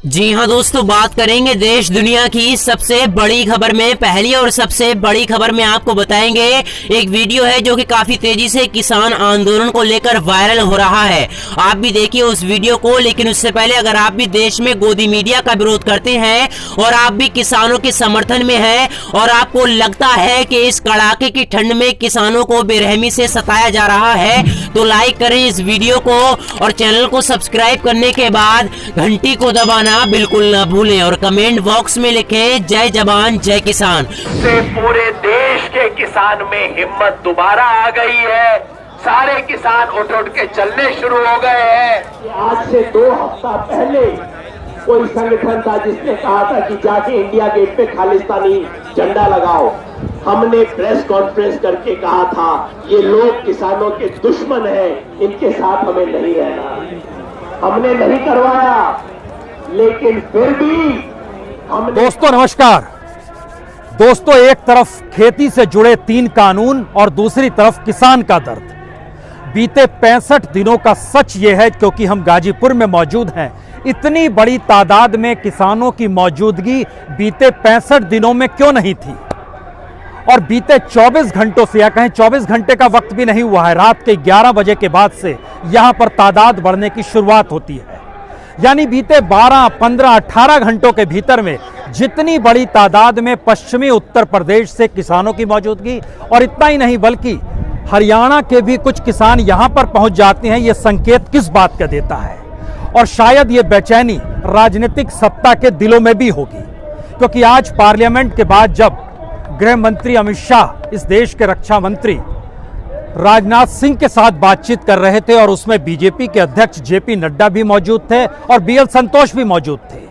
जी हाँ दोस्तों, बात करेंगे देश दुनिया की सबसे बड़ी खबर में। पहली और सबसे बड़ी खबर में आपको बताएंगे एक वीडियो है जो कि काफी तेजी से किसान आंदोलन को लेकर वायरल हो रहा है। आप भी देखिए उस वीडियो को। लेकिन उससे पहले अगर आप भी देश में गोदी मीडिया का विरोध करते हैं और आप भी किसानों के समर्थन में हैं और आपको लगता है कि इस कड़ाके की ठंड में किसानों को बेरहमी से सताया जा रहा है, तो लाइक करें इस वीडियो को और चैनल को सब्सक्राइब करने के बाद घंटी को दबाना बिल्कुल ना भूलें और कमेंट बॉक्स में लिखें जय जवान जय किसान। से पूरे देश के किसान में हिम्मत दोबारा आ गई है। सारे किसान उठ उठ के चलने शुरू हो गए हैं। आज से 2 हफ्ता पहले कोई संगठन था जिसने कहा था कि जाके इंडिया गेट पे खालिस्तानी झंडा लगाओ। हमने प्रेस कॉन्फ्रेंस करके कहा था ये लोग किसानों के दुश्मन हैं, इनके साथ हमें नहीं रहना। हमने नहीं करवाया, लेकिन फिर भी हमने। दोस्तों नमस्कार। दोस्तों, एक तरफ खेती से जुड़े 3 कानून और दूसरी तरफ किसान का दर्द। बीते 65 दिनों का सच ये है, क्योंकि हम गाजीपुर में मौजूद हैं, इतनी बड़ी तादाद में किसानों की मौजूदगी बीते 65 दिनों में क्यों नहीं थी। और बीते 24 घंटों से, या कहें 24 घंटे का वक्त भी नहीं हुआ है, रात के 11 बजे के बाद से यहां पर तादाद बढ़ने की शुरुआत होती है। यानी बीते 12, 15, 18 घंटों के भीतर में जितनी बड़ी तादाद में पश्चिमी उत्तर प्रदेश से किसानों की मौजूदगी, और इतना ही नहीं बल्कि हरियाणा के भी कुछ किसान यहां पर पहुंच जाते हैं, यह संकेत किस बात का देता है। और शायद ये बेचैनी राजनीतिक सत्ता के दिलों में भी होगी, क्योंकि आज पार्लियामेंट के बाद जब गृह मंत्री अमित शाह इस देश के रक्षा मंत्री राजनाथ सिंह के साथ बातचीत कर रहे थे और उसमें बीजेपी के अध्यक्ष जेपी नड्डा भी मौजूद थे और बीएल संतोष भी मौजूद थे।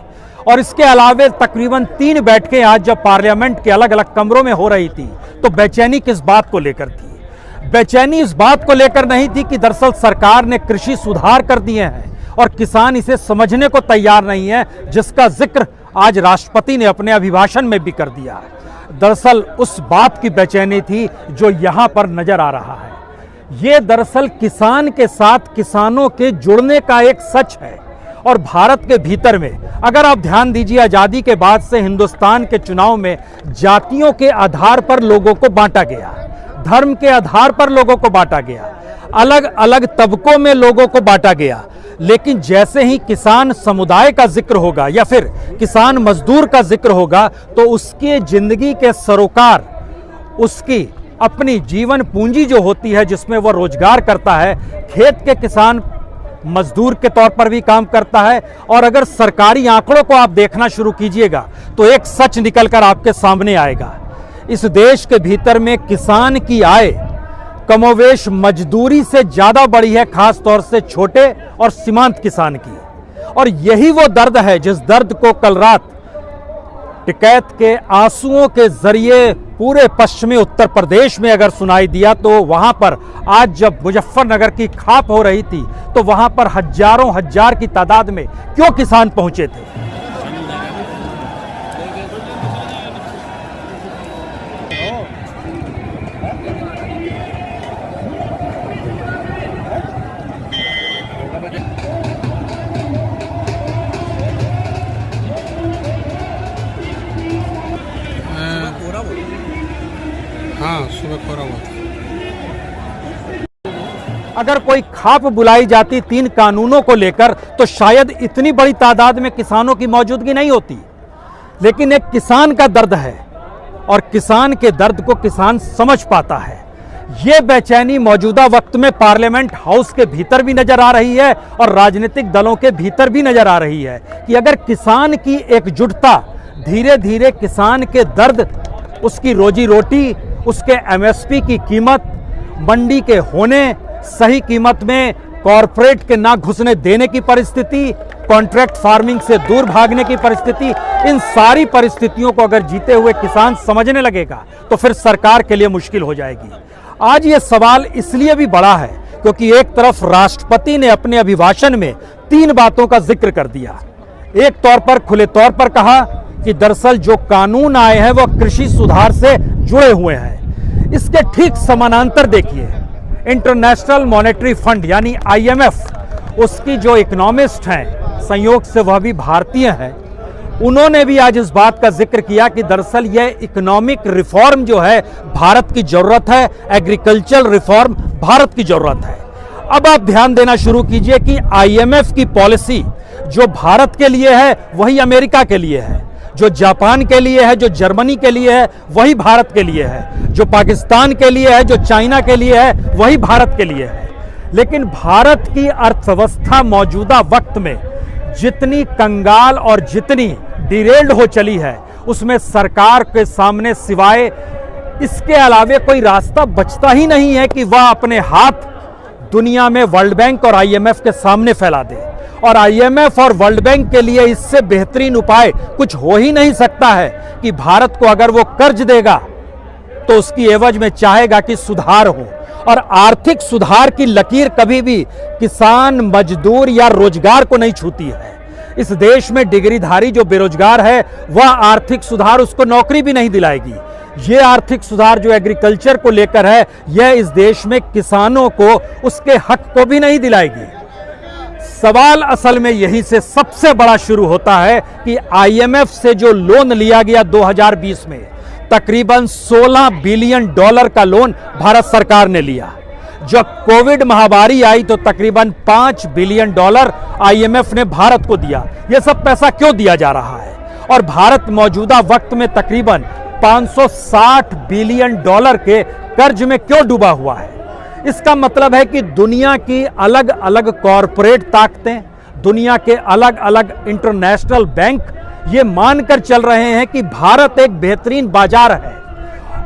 और इसके अलावे तकरीबन 3 बैठकें आज जब पार्लियामेंट के अलग अलग कमरों में हो रही थी, तो बेचैनी किस बात को लेकर थी? बेचैनी इस बात को लेकर नहीं थी कि दरअसल सरकार ने कृषि सुधार कर दिए हैं और किसान इसे समझने को तैयार नहीं है, जिसका जिक्र आज राष्ट्रपति ने अपने अभिभाषण में भी कर दिया है। दरअसल उस बात की बेचैनी थी जो यहां पर नजर आ रहा है। ये दरअसल किसान के साथ किसानों के जुड़ने का एक सच है। और भारत के भीतर में अगर आप ध्यान दीजिए, आजादी के बाद से हिंदुस्तान के चुनाव में जातियों के आधार पर लोगों को बांटा गया, धर्म के आधार पर लोगों को बांटा गया, अलग अलग तबकों में लोगों को बांटा गया। लेकिन जैसे ही किसान समुदाय का जिक्र होगा या फिर किसान मजदूर का जिक्र होगा, तो उसके जिंदगी के सरोकार, उसकी अपनी जीवन पूंजी जो होती है जिसमें वह रोजगार करता है, खेत के किसान मजदूर के तौर पर भी काम करता है। और अगर सरकारी आंकड़ों को आप देखना शुरू कीजिएगा तो एक सच निकलकर आपके सामने आएगा। इस देश के भीतर में किसान की आय कमोवेश मजदूरी से ज्यादा बढ़ी है, खास तौर से छोटे और सीमांत किसान की। और यही वो दर्द है जिस दर्द को कल रात टिकैत के आंसुओं के जरिए पूरे पश्चिमी उत्तर प्रदेश में अगर सुनाई दिया, तो वहां पर आज जब मुजफ्फरनगर की खाप हो रही थी, तो वहां पर हजारों हजार की तादाद में क्यों किसान पहुंचे थे। हाँ, सुबह कोहरा हुआ। अगर कोई खाप बुलाई जाती 3 कानूनों को लेकर, तो शायद इतनी बड़ी तादाद में किसानों की मौजूदगी नहीं होती। लेकिन एक किसान का दर्द है और किसान के दर्द को किसान समझ पाता है। यह बेचैनी मौजूदा वक्त में पार्लियामेंट हाउस के भीतर भी नजर आ रही है और राजनीतिक दलों के भीतर भी नजर आ रही है कि अगर किसान की एकजुटता धीरे धीरे किसान के दर्द, उसकी रोजी रोटी, उसके एमएसपी की कीमत, मंडी के होने, सही कीमत में कॉरपोरेट के ना घुसने देने की परिस्थिति, कॉन्ट्रैक्ट फार्मिंग से दूर भागने की परिस्थिति, इन सारी परिस्थितियों को अगर जीते हुए किसान समझने लगेगा तो फिर सरकार के लिए मुश्किल हो जाएगी। आज ये सवाल इसलिए भी बड़ा है क्योंकि एक तरफ राष्ट्रपति ने अपने अभिभाषण में 3 बातों का जिक्र कर दिया। एक तौर पर खुले तौर पर कहा कि दरअसल जो कानून आए हैं वह कृषि सुधार से जुड़े हुए हैं। इसके ठीक समानांतर देखिए, इंटरनेशनल मॉनेटरी फंड यानी IMF, उसकी जो इकोनॉमिस्ट हैं संयोग से वह भी भारतीय हैं, उन्होंने भी आज इस बात का जिक्र किया कि दरअसल यह इकोनॉमिक रिफॉर्म जो है भारत की जरूरत है, एग्रीकल्चरल रिफॉर्म भारत की जरूरत है। अब आप ध्यान देना शुरू कीजिए कि आईएमएफ की पॉलिसी जो भारत के लिए है वही अमेरिका के लिए है, जो जापान के लिए है, जो जर्मनी के लिए है वही भारत के लिए है, जो पाकिस्तान के लिए है, जो चाइना के लिए है वही भारत के लिए है। लेकिन भारत की अर्थव्यवस्था मौजूदा वक्त में जितनी कंगाल और जितनी डिरेल्ड हो चली है, उसमें सरकार के सामने सिवाय इसके अलावे कोई रास्ता बचता ही नहीं है कि वह अपने हाथ दुनिया में वर्ल्ड बैंक और आईएमएफ के सामने फैला दे। और आईएमएफ और वर्ल्ड बैंक के लिए इससे बेहतरीन उपाय कुछ हो ही नहीं सकता है कि भारत को अगर वो कर्ज देगा तो उसकी एवज में चाहेगा कि सुधार हो। और आर्थिक सुधार की लकीर कभी भी किसान, मजदूर या रोजगार को नहीं छूती है। इस देश में डिग्रीधारी जो बेरोजगार है वह आर्थिक सुधार उसको नौकरी भी नहीं दिलाएगी। यह आर्थिक सुधार जो एग्रीकल्चर को लेकर है, यह इस देश में किसानों को उसके हक को भी नहीं दिलाएगी। सवाल असल में यहीं से सबसे बड़ा शुरू होता है कि आईएमएफ से जो लोन लिया गया 2020 में, तकरीबन $16 बिलियन का लोन भारत सरकार ने लिया। जब कोविड महामारी आई तो तकरीबन $5 बिलियन आईएमएफ ने भारत को दिया। यह सब पैसा क्यों दिया जा रहा है? और भारत मौजूदा वक्त में तकरीबन $560 बिलियन के कर्ज में क्यों डूबा हुआ है? इसका मतलब है कि दुनिया की अलग अलग कॉरपोरेट ताकतें, दुनिया के अलग अलग इंटरनेशनल बैंक ये मानकर चल रहे हैं कि भारत एक बेहतरीन बाजार है।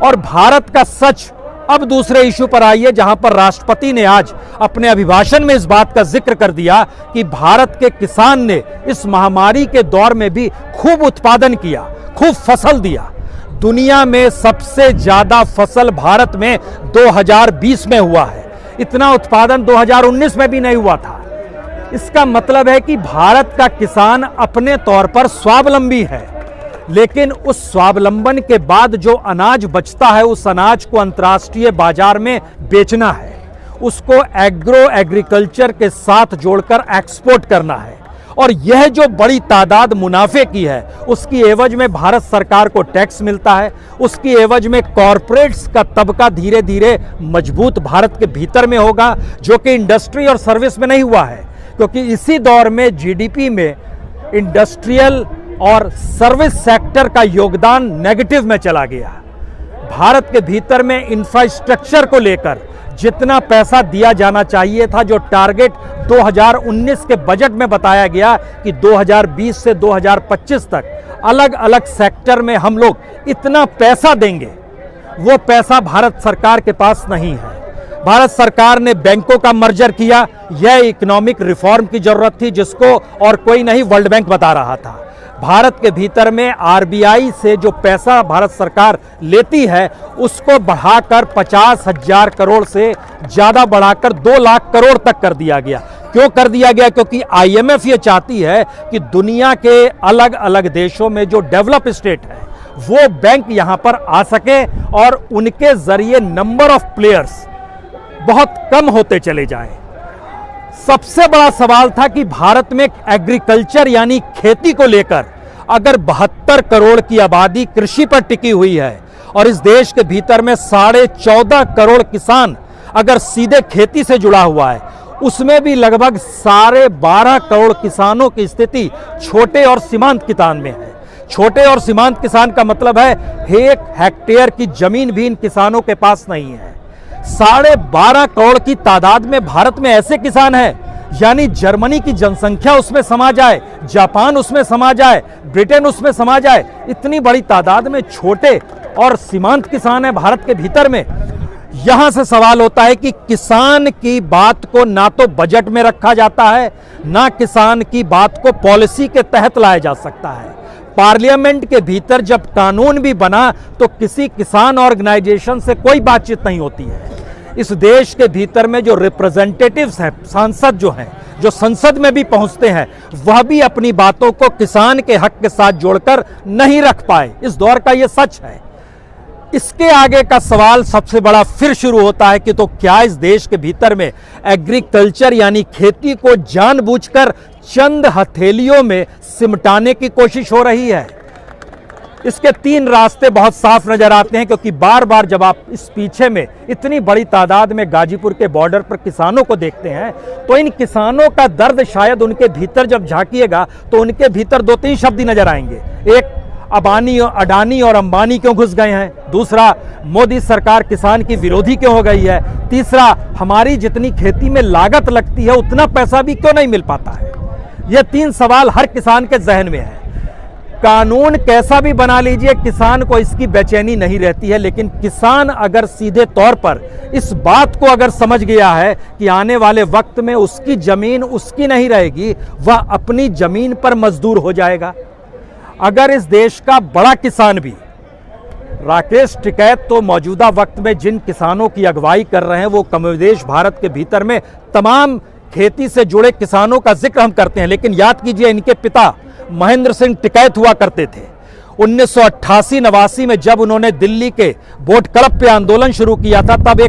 और भारत का सच अब दूसरे इशू पर आइए, जहां पर राष्ट्रपति ने आज अपने अभिभाषण में इस बात का जिक्र कर दिया कि भारत के किसान ने इस महामारी के दौर में भी खूब उत्पादन किया, खूब फसल दिया। दुनिया में सबसे ज्यादा फसल भारत में 2020 में हुआ है। इतना उत्पादन 2019 में भी नहीं हुआ था। इसका मतलब है कि भारत का किसान अपने तौर पर स्वावलंबी है, लेकिन उस स्वावलंबन के बाद जो अनाज बचता है उस अनाज को अंतर्राष्ट्रीय बाजार में बेचना है, उसको एग्रीकल्चर के साथ जोड़कर एक्सपोर्ट करना है। और यह जो बड़ी तादाद मुनाफे की है उसकी एवज में भारत सरकार को टैक्स मिलता है, उसकी एवज में कॉरपोरेट्स का तबका धीरे धीरे मजबूत भारत के भीतर में होगा, जो कि इंडस्ट्री और सर्विस में नहीं हुआ है। क्योंकि इसी दौर में जीडीपी में इंडस्ट्रियल और सर्विस सेक्टर का योगदान नेगेटिव में चला गया। भारत के भीतर में इंफ्रास्ट्रक्चर को लेकर जितना पैसा दिया जाना चाहिए था, जो टारगेट 2019 के बजट में बताया गया कि 2020 से 2025 तक अलग अलग सेक्टर में हम लोग इतना पैसा देंगे, वो पैसा भारत सरकार के पास नहीं है। भारत सरकार ने बैंकों का मर्जर किया, यह इकोनॉमिक रिफॉर्म की जरूरत थी, जिसको और कोई नहीं वर्ल्ड बैंक बता रहा था। भारत के भीतर में आरबीआई से जो पैसा भारत सरकार लेती है उसको बढ़ाकर 50,000 करोड़ से ज्यादा बढ़ाकर 2 लाख करोड़ तक कर दिया गया। क्यों कर दिया गया? क्योंकि आईएमएफ ये चाहती है कि दुनिया के अलग अलग देशों में जो डेवलप स्टेट है वो बैंक यहां पर आ सके और उनके जरिए नंबर ऑफ प्लेयर्स बहुत कम होते चले जाएं। सबसे बड़ा सवाल था कि भारत में एग्रीकल्चर यानी खेती को लेकर अगर 72 करोड़ की आबादी कृषि पर टिकी हुई है और इस देश के भीतर में 14.5 करोड़ किसान अगर सीधे खेती से जुड़ा हुआ है, उसमें भी लगभग 12.5 करोड़ किसानों की स्थिति छोटे और सीमांत किसान में है। छोटे और सीमांत किसान का मतलब है 1 हेक्टेयर की जमीन भी इन किसानों के पास नहीं है। 12.5 करोड़ की तादाद में भारत में ऐसे किसान हैं, यानी जर्मनी की जनसंख्या उसमें समा जाए, जापान उसमें समा जाए, ब्रिटेन उसमें समा जाए। इतनी बड़ी तादाद में छोटे और सीमांत किसान हैं भारत के भीतर में। यहां से सवाल होता है कि किसान की बात को ना तो बजट में रखा जाता है, ना किसान की बात को पॉलिसी के तहत लाया जा सकता है। पार्लियामेंट के भीतर जब कानून भी बना तो किसी किसान ऑर्गेनाइजेशन से कोई बातचीत नहीं होती है। इस देश के भीतर में जो रिप्रेजेंटेटिव्स हैं, सांसद जो हैं, जो संसद में भी पहुंचते हैं, वह भी अपनी बातों को किसान के हक के साथ जोड़कर नहीं रख पाए। इस दौर का यह सच है। इसके आगे का सवाल सबसे बड़ा फिर शुरू होता है कि तो क्या इस देश के भीतर में एग्रीकल्चर यानी खेती को जानबूझकर चंद हथेलियों में सिमटाने की कोशिश हो रही है। इसके 3 रास्ते बहुत साफ नजर आते हैं, क्योंकि बार बार जब आप इस पीछे में इतनी बड़ी तादाद में गाजीपुर के बॉर्डर पर किसानों को देखते हैं तो इन किसानों का दर्द शायद उनके भीतर जब झांकिएगा तो उनके भीतर 2-3 शब्द ही नजर आएंगे। एक, अडानी और अंबानी क्यों घुस गए हैं। दूसरा, मोदी सरकार किसान की विरोधी क्यों हो गई है। तीसरा, हमारी जितनी खेती में लागत लगती है उतना पैसा भी क्यों नहीं मिल पाता है। ये 3 सवाल हर किसान के जहन में है। कानून कैसा भी बना लीजिए, किसान को इसकी बेचैनी नहीं रहती है, लेकिन किसान अगर सीधे तौर पर इस बात को अगर समझ गया है कि आने वाले वक्त में उसकी जमीन उसकी नहीं रहेगी, वह अपनी जमीन पर मजदूर हो जाएगा। अगर इस देश का बड़ा किसान भी, राकेश टिकैत तो मौजूदा वक्त में जिन किसानों की अगुवाई कर रहे हैं वो कमोबेश भारत के भीतर में तमाम खेती से जुड़े किसानों का जिक्र हम करते हैं, लेकिन याद कीजिए इनके पिता महेंद्र सिंह टिकैत हुआ करते थे। 1988-89 में जब उन्होंने दिल्ली के बोट क्लब पे आंदोलन शुरू किया था, तब एक